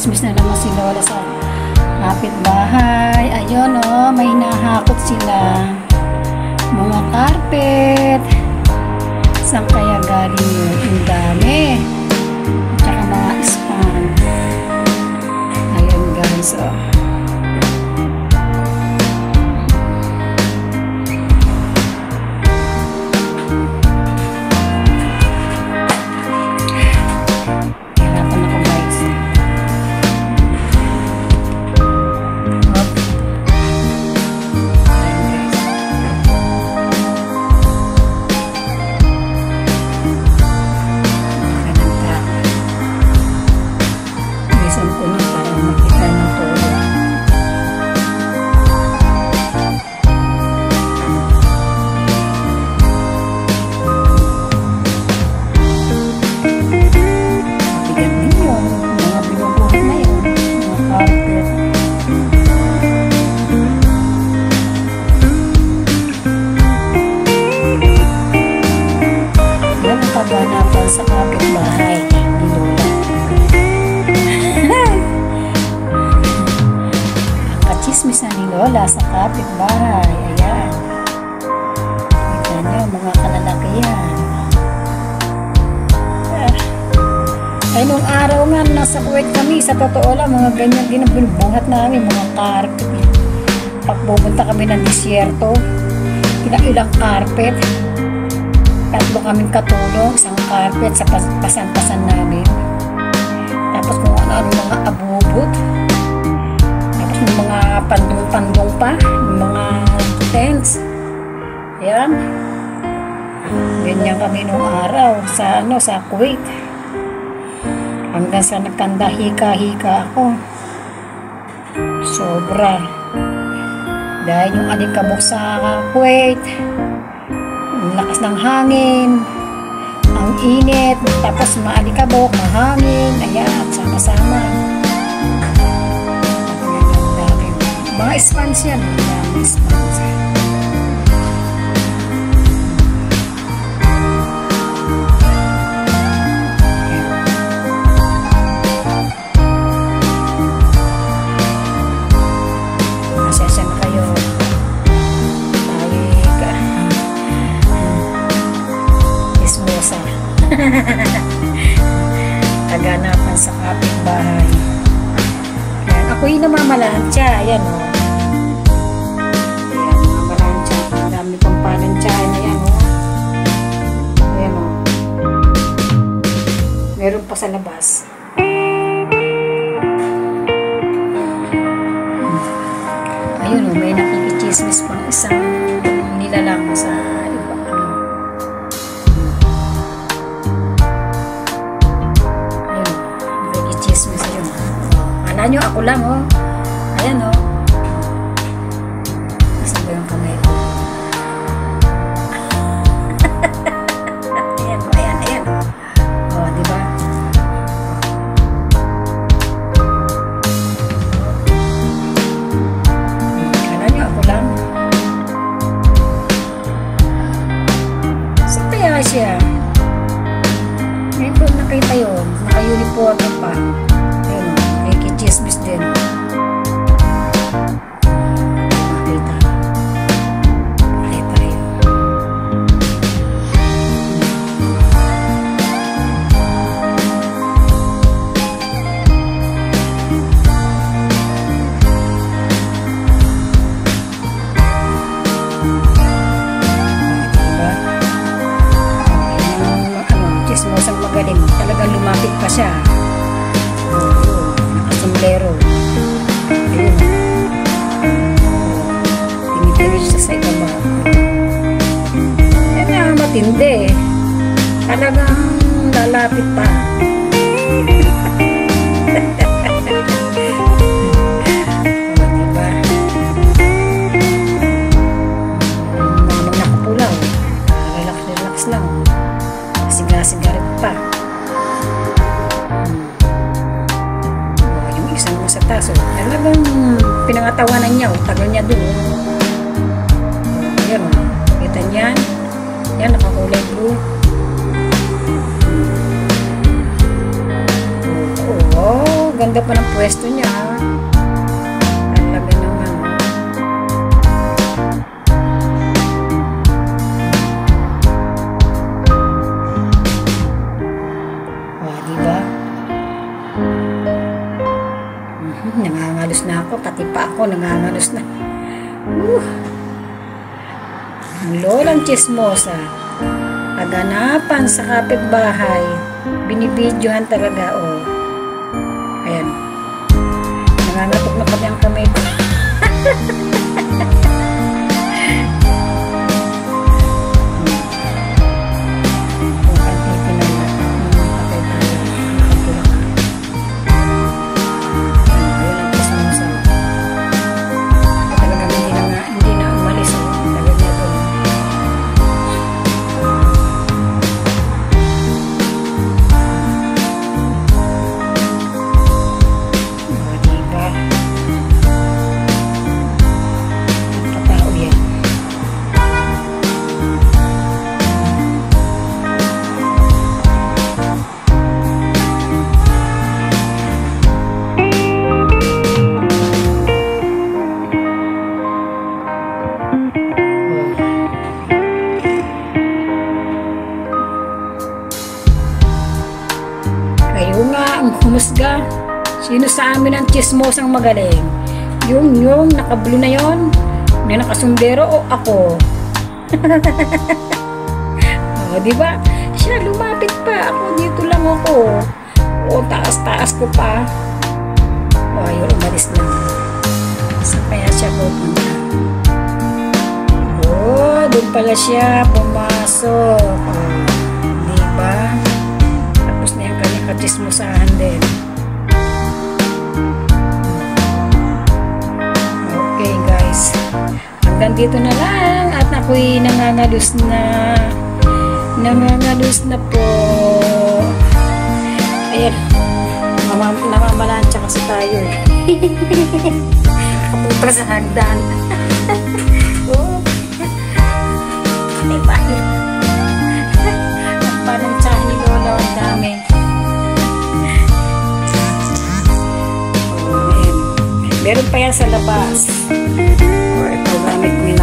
Nakikichismis na naman si Lola sa kapitbahay. Ayun oh, may nahakot sila. Mga carpet. Saan kaya galing yun? Ang dami. Tsaka mga span. Ayun guys oh. Sa kapitbahay ni Lola. Ang kachismis na ni Lola sa kapitbahay. Ayan. Kita nyo, mga kalalakihan. Ay, nung araw nga, nasa Kuwait kami, sa totoo lang, mga ganyan din ang binubungat namin, mga carpet. Pag pupunta kami ng disyerto, ilang carpet. Tatlo kaming katulong, isang carpet sa pasan-pasan namin. Tapos kung ano-ano mga abubot. Tapos yung mga pandong-pandong pa, yung mga tents. Ayan. Ganyan kami nung araw sa Kuwait. Hanggang sa nagkanda hika-hika ako. Sobra. Dahil yung alikabok sa Kuwait, ang lakas ng hangin, ang init, tapos maalikabok, mahangin, ayan, sama-sama. Mga spans yan, mga spans. Masasya na kayo. Kaganapan sa kapitbahay. Ayan, ako'y namamalansya. Ayan o. Ayan, namamalansya. Ang dami pang palansyahan. Ayan o. Ayan o. Meron pa sa labas. Ayun o, may nakikichismis pang isang nilalang sa nyo, ako lang, oh. Ayan, oh. Nasaan ba yung kamay ko? Ayan, oh. Ayan, ayan. Oh, diba? Kala nyo, ako lang. Saan kaya siya? Ngayon ko nakita yun. Naka-uniform pa. Chismis din. Makita. Makita yun. Chismosang magaling. Talagang lumapit pa siya. Sombrero. Ayun. Tinitiri siya sa ibaba. Yan nga, matindi. Talagang lalapit pa. O, diba? Namang nakapulaw. Relax lang. Siga-sigarit pa. Sa taso. Talagang pinangatawanan niya. Tagal niya doon. Ayan. Kita niyan. Yan, nakakulay blue. ganda pa ng pwesto niya. Talaga naman. Diba? Nangangalos na ako, pati pa ako nangangalos na. Ang lolang chismosa, kaganapan sa kapitbahay, binibidyohan talaga, oh. Ayan, nangangatok na pati ang kamay ko. Kayo nga ang humusga. Sino sa amin ang chismosang magaling? Yung nakablo na yon, na nakasundero, o ako? O, diba? Siya lumapit pa. Ako dito lang ako. O, taas-taas ko pa. O, ayun, umalis na. Saan kaya siya pupunta? O, doon pala siya pumasok. O, diba? Tapos na yung kanyang kachismosahan din. Okay guys, hanggang dito na lang at ako'y nangangalus na po. Ayan, namamalansya kasi tayo eh. Kapunta sa hagdan. Oh, ay bakit? Nagpanansyahan ni Lola, ang dami. Oh, ayan. Meron pa yan sa labas. O, ito gamit ko yun.